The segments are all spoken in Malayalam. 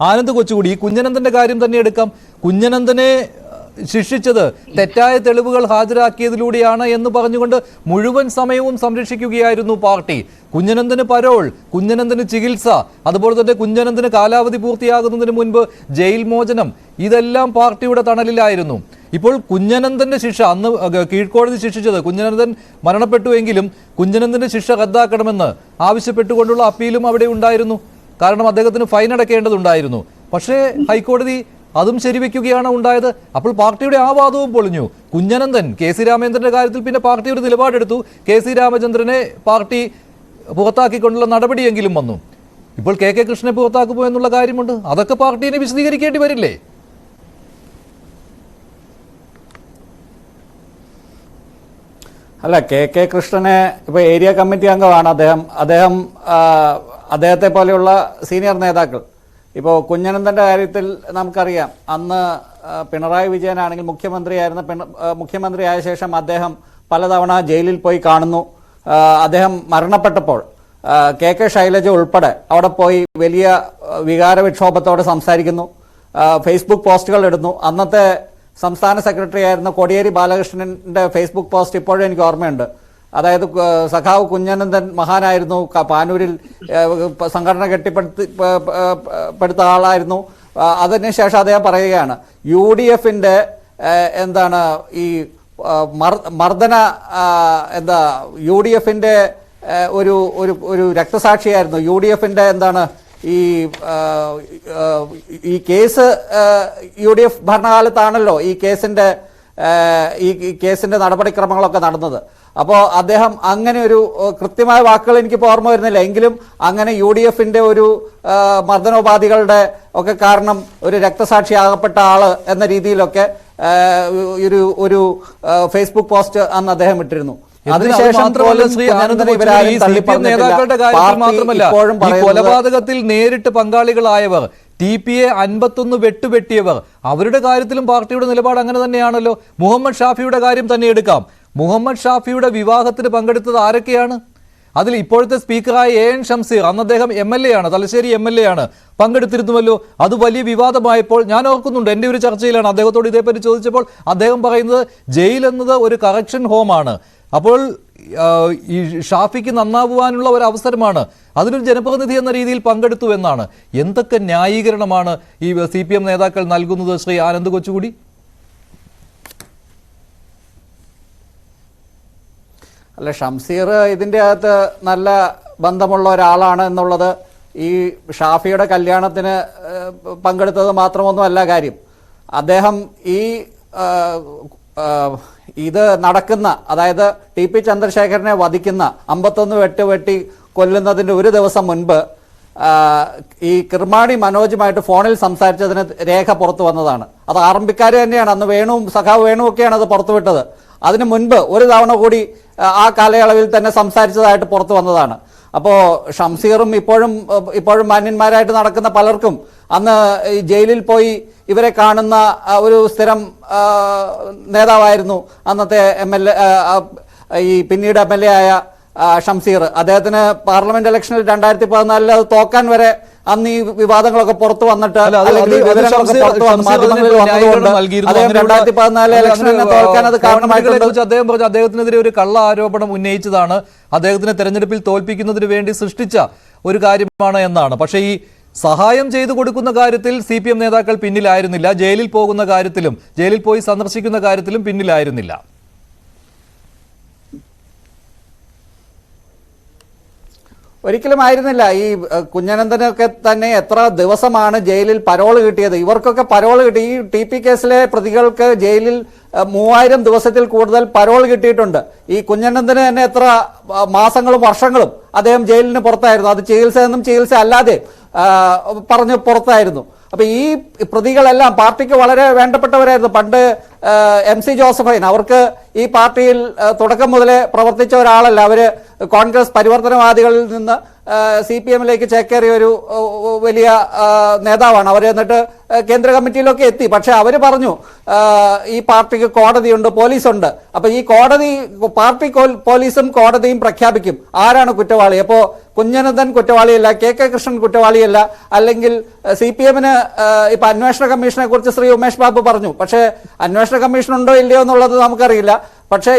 ആനന്ദ് കൊച്ചുകൂടി, ഈ കുഞ്ഞനന്ദന്റെ കാര്യം തന്നെ എടുക്കാം. കുഞ്ഞനന്ദനെ ശിക്ഷിച്ചത് തെറ്റായ തെളിവുകൾ ഹാജരാക്കിയതിലൂടെയാണ് എന്ന് പറഞ്ഞുകൊണ്ട് മുഴുവൻ സമയവും സംരക്ഷിക്കുകയായിരുന്നു പാർട്ടി. കുഞ്ഞനന്ദന് പരോൾ, കുഞ്ഞനന്ദന് ചികിത്സ, അതുപോലെ തന്നെ കുഞ്ഞനന്ദന് കാലാവധി പൂർത്തിയാകുന്നതിന് മുൻപ് ജയിൽ മോചനം, ഇതെല്ലാം പാർട്ടിയുടെ തണലിലായിരുന്നു. ഇപ്പോൾ കുഞ്ഞനന്ദന്റെ ശിക്ഷ, അന്ന് കീഴ്ക്കോടതി ശിക്ഷിച്ചത്, കുഞ്ഞനന്ദൻ മരണപ്പെട്ടുവെങ്കിലും കുഞ്ഞനന്ദന്റെ ശിക്ഷ റദ്ദാക്കണമെന്ന് ആവശ്യപ്പെട്ടുകൊണ്ടുള്ള അപ്പീലും അവിടെ ഉണ്ടായിരുന്നു. കാരണം അദ്ദേഹത്തിന് ഫൈൻ അടയ്ക്കേണ്ടതുണ്ടായിരുന്നു. പക്ഷേ ഹൈക്കോടതി അതും ശരിവെക്കുകയാണ് ഉണ്ടായത്. അപ്പോൾ പാർട്ടിയുടെ ആ വാദവും പൊളിഞ്ഞു. കുഞ്ഞനന്ദൻ, കെ സി രാമചന്ദ്രന്റെ കാര്യത്തിൽ പിന്നെ പാർട്ടി ഒരു നിലപാടെടുത്തു. കെ സി രാമചന്ദ്രനെ പാർട്ടി പുറത്താക്കിക്കൊണ്ടുള്ള നടപടിയെങ്കിലും വന്നു. ഇപ്പോൾ കെ കെ കൃഷ്ണനെ പുറത്താക്കുമോ എന്നുള്ള കാര്യമുണ്ട്. അതൊക്കെ പാർട്ടിയെ വിശദീകരിക്കേണ്ടി വരില്ലേ? അല്ല, കെ കെ കൃഷ്ണനെ ഇപ്പോൾ ഏരിയ കമ്മിറ്റി അംഗമാണ് അദ്ദേഹത്തെ പോലെയുള്ള സീനിയർ നേതാക്കൾ. ഇപ്പോൾ കുഞ്ഞനന്ദൻ്റെ കാര്യത്തിൽ നമുക്കറിയാം, അന്ന് പിണറായി വിജയനാണെങ്കിൽ മുഖ്യമന്ത്രിയായ ശേഷം അദ്ദേഹം പലതവണ ജയിലിൽ പോയി കാണുന്നു. അദ്ദേഹം മരണപ്പെട്ടപ്പോൾ കെ കെ ശൈലജ ഉൾപ്പെടെ അവിടെ പോയി വലിയ വികാരവിക്ഷോഭത്തോടെ സംസാരിക്കുന്നു, ഫേസ്ബുക്ക് പോസ്റ്റുകൾ ഇടുന്നു. അന്നത്തെ സംസ്ഥാന സെക്രട്ടറി ആയിരുന്ന കോടിയേരി ബാലകൃഷ്ണൻ്റെ ഫേസ്ബുക്ക് പോസ്റ്റ് ഇപ്പോഴും എനിക്ക് ഓർമ്മയുണ്ട്. അതായത് സഖാവ് കുഞ്ഞനന്ദൻ മഹാനായിരുന്നു, പാനൂരിൽ സംഘടന കെട്ടിപ്പടുത്ത ആളായിരുന്നു. അതിനുശേഷം അദ്ദേഹം പറയുകയാണ്, UDFന്റെ ഈ മർദ്ദന UDFന്റെ ഒരു രക്തസാക്ഷിയായിരുന്നു. UDFന്റെ ഈ കേസ് UDF ഭരണകാലത്താണല്ലോ ഈ കേസിന്റെ നടപടിക്രമങ്ങളൊക്കെ നടന്നത്. അപ്പോൾ അദ്ദേഹം അങ്ങനെ ഒരു കൃത്യമായ വാക്കുകൾ എനിക്കിപ്പോൾ ഓർമ്മ വരുന്നില്ല, എങ്കിലും അങ്ങനെ UDFന്റെ ഒരു മർദ്ദനോപാധികളുടെ ഒക്കെ കാരണം ഒരു രക്തസാക്ഷിയാകപ്പെട്ട ആള് എന്ന രീതിയിലൊക്കെ ഒരു ഫേസ്ബുക്ക് പോസ്റ്റ് അന്ന് അദ്ദേഹം ഇട്ടിരുന്നു. അതിനുശേഷം നേതാക്കളുടെ കാര്യത്തിൽ മാത്രമല്ല, ഈ കൊലപാതകത്തിൽ നേരിട്ട് പങ്കാളികളായവർ, TPA 51 വെട്ടുവെട്ടിയവർ, അവരുടെ കാര്യത്തിലും പാർട്ടിയുടെ നിലപാട് അങ്ങനെ തന്നെയാണല്ലോ. മുഹമ്മദ് ഷാഫിയുടെ കാര്യം തന്നെ എടുക്കാം. മുഹമ്മദ് ഷാഫിയുടെ വിവാഹത്തിന് പങ്കെടുത്തത് ആരൊക്കെയാണ്? അതിൽ ഇപ്പോഴത്തെ സ്പീക്കറായ AN ഷംസീർ, അന്ന് അദ്ദേഹം MLA ആണ്, തലശ്ശേരി MLA ആണ്, പങ്കെടുത്തിരുന്നുവല്ലോ. അത് വലിയ വിവാദമായപ്പോൾ ഞാൻ ഓർക്കുന്നുണ്ട്, എൻ്റെ ഒരു ചർച്ചയിലാണ് അദ്ദേഹത്തോട് ഇതേപ്പറ്റി ചോദിച്ചപ്പോൾ അദ്ദേഹം പറയുന്നത് ജയിൽ എന്നത് ഒരു കറക്ഷൻ ഹോമാണ്, അപ്പോൾ ഈ ഷാഫിക്ക് നന്നാവുവാനുള്ള ഒരു അവസരമാണ്, അതിനൊരു ജനപ്രതിനിധി എന്ന രീതിയിൽ പങ്കെടുത്തു എന്നാണ്. എന്തൊക്കെ ന്യായീകരണമാണ് ഈ CPM നേതാക്കൾ നൽകുന്നത്, ശ്രീ ആനന്ദ് കൊച്ചുകൂടി? അല്ല, ഷംസീർ ഇതിൻ്റെ അകത്ത് നല്ല ബന്ധമുള്ള ഒരാളാണ് എന്നുള്ളത് ഈ ഷാഫിയുടെ കല്യാണത്തിന് പങ്കെടുത്തത് മാത്രമൊന്നുമല്ല കാര്യം. അദ്ദേഹം ഇത് നടക്കുന്ന, അതായത് TP ചന്ദ്രശേഖരനെ വധിക്കുന്ന 51 വെട്ടി കൊല്ലുന്നതിൻ്റെ ഒരു ദിവസം മുൻപ് ഈ കിർമാണി മനോജുമായിട്ട് ഫോണിൽ സംസാരിച്ചതിന് രേഖ പുറത്തു വന്നതാണ്. അത് ആർഎംപിക്കാർ തന്നെയാണ്, അന്ന് സഖാവ് വേണുവൊക്കെയാണ് അത് പുറത്തുവിട്ടത്. അതിനു മുൻപ് ഒരു തവണ കൂടി ആ കാലയളവിൽ തന്നെ സംസാരിച്ചതായിട്ട് പുറത്തു വന്നതാണ്. അപ്പോൾ ഷംസീറും ഇപ്പോഴും മാന്യന്മാരായിട്ട് നടക്കുന്ന പലർക്കും അന്ന് ജയിലിൽ പോയി ഇവരെ കാണുന്ന ഒരു സ്ഥിരം നേതാവായിരുന്നു അന്നത്തെ പിന്നീട് MLA ആയ ഷംസീർ. അദ്ദേഹത്തിന് പാർലമെന്റ് ഇലക്ഷനിൽ 2014 അത് തോക്കാൻ വരെ അന്ന് ഈ വിവാദങ്ങളൊക്കെ പുറത്തു വന്നിട്ട് അദ്ദേഹത്തിനെതിരെ ഒരു കള്ള ആരോപണം ഉന്നയിച്ചതാണ്, അദ്ദേഹത്തിനെ തെരഞ്ഞെടുപ്പിൽ തോൽപ്പിക്കുന്നതിന് വേണ്ടി സൃഷ്ടിച്ച ഒരു കാര്യമാണ് എന്നാണ്. പക്ഷേ ഈ സഹായം ചെയ്തു കൊടുക്കുന്ന കാര്യത്തിൽ CPM നേതാക്കൾ പിന്നിലായിരുന്നില്ല, ജയിലിൽ പോകുന്ന കാര്യത്തിലും ജയിലിൽ പോയി സന്ദർശിക്കുന്ന കാര്യത്തിലും പിന്നിലായിരുന്നില്ല. ഒരിക്കലും ആയിരുന്നില്ല. ഈ കുഞ്ഞനന്ദനൊക്കെ തന്നെ എത്ര ദിവസമാണ് ജയിലിൽ പരോള് കിട്ടിയത്? ഇവർക്കൊക്കെ പരോള് കിട്ടി. ഈ TP കേസിലെ പ്രതികൾക്ക് ജയിലിൽ 3000 ദിവസത്തിൽ കൂടുതൽ പരോൾ കിട്ടിയിട്ടുണ്ട്. ഈ കുഞ്ഞനന്ദന് തന്നെ എത്ര മാസങ്ങളും വർഷങ്ങളും അദ്ദേഹം ജയിലിന് പുറത്തായിരുന്നു. അത് ചികിത്സ അല്ലാതെ പറഞ്ഞു പുറത്തായിരുന്നു. അപ്പൊ ഈ പ്രതികളെല്ലാം പാർട്ടിക്ക് വളരെ വേണ്ടപ്പെട്ടവരായിരുന്നു. പണ്ട് MC ജോസഫൈൻ, അവർക്ക് ഈ പാർട്ടിയിൽ തുടക്കം മുതലേ പ്രവർത്തിച്ച ഒരാളല്ല. അവര് കോൺഗ്രസ് പരിവർത്തനവാദികളിൽ നിന്ന് CPM-ലേക്ക് ചേക്കേറിയ ഒരു വലിയ നേതാവാണ്. അവർ എന്നിട്ട് കേന്ദ്ര കമ്മിറ്റിയിലൊക്കെ എത്തി. പക്ഷെ അവർ പറഞ്ഞു ഈ പാർട്ടിക്ക് കോടതിയുണ്ട്, പോലീസുണ്ട്. അപ്പൊ ഈ പാർട്ടി പോലീസും കോടതിയും പ്രഖ്യാപിക്കും ആരാണ് കുറ്റവാളി. അപ്പോൾ കുഞ്ഞനന്തൻ കുറ്റവാളിയല്ല, കെ കൃഷ്ണൻ കുറ്റവാളിയല്ല, അല്ലെങ്കിൽ CPM-ന് ഇപ്പൊ അന്വേഷണ കമ്മീഷനെ കുറിച്ച് ശ്രീ ഉമേഷ് ബാബു പറഞ്ഞു. പക്ഷേ അന്വേഷണ കമ്മീഷൻ ഉണ്ടോ ഇല്ലയോ എന്നുള്ളത് നമുക്കറിയില്ല. പക്ഷേ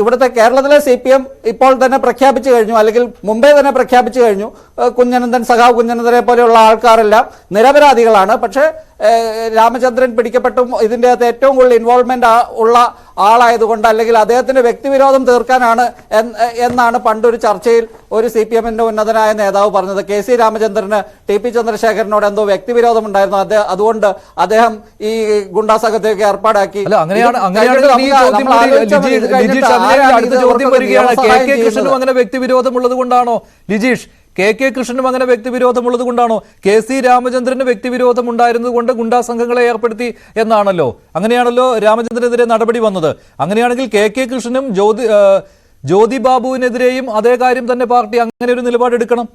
ഇവിടുത്തെ കേരളത്തിലെ CPM ഇപ്പോൾ തന്നെ പ്രഖ്യാപിച്ചു കഴിഞ്ഞു, അല്ലെങ്കിൽ മുമ്പേ തന്നെ പ്രഖ്യാപിച്ചു കഴിഞ്ഞു, സഖാവ് കുഞ്ഞനന്തനെ പോലെയുള്ള ആൾക്കാരെല്ലാം നിരപരാധികളാണ്. പക്ഷേ രാമചന്ദ്രൻ പിടിക്കപ്പെട്ടും ഇതിൻ്റെ അകത്ത് ഏറ്റവും കൂടുതൽ ഇൻവോൾവ്മെന്റ് ഉള്ള ആളായതുകൊണ്ട്, അല്ലെങ്കിൽ അദ്ദേഹത്തിന്റെ വ്യക്തിവിരോധം തീർക്കാനാണ് എന്നാണ് പണ്ടൊരു ചർച്ചയിൽ ഒരു CPM-ന്റെ ഉന്നതനായ നേതാവ് പറഞ്ഞത്. KC രാമചന്ദ്രന് TP ചന്ദ്രശേഖരനോട് എന്തോ വ്യക്തിവിരോധം ഉണ്ടായിരുന്നു, അതുകൊണ്ട് അദ്ദേഹം ഈ ഗുണ്ടാസംഘത്തേക്ക് ഏർപ്പാടാക്കി. അടുത്ത ചോദ്യം വരികയാണ്, KK കൃഷ്ണനും അങ്ങനെ വ്യക്തിവിരോധമുള്ളത് കൊണ്ടാണോ ലിജീഷ്? KK കൃഷ്ണനും അങ്ങനെ വ്യക്തിവിരോധമുള്ളത് കൊണ്ടാണോ? KC രാമചന്ദ്രന് വ്യക്തിവിരോധം ഉണ്ടായിരുന്നത് കൊണ്ട് ഗുണ്ടാ സംഘങ്ങളെ ഏർപ്പെടുത്തി എന്നാണല്ലോ. അങ്ങനെയാണല്ലോ രാമചന്ദ്രനെതിരെ നടപടി വന്നത്. അങ്ങനെയാണെങ്കിൽ KK കൃഷ്ണനും ജ്യോതി ബാബുവിനെതിരെയും അതേ കാര്യം തന്നെ പാർട്ടി അങ്ങനെ ഒരു നിലപാടെടുക്കണം.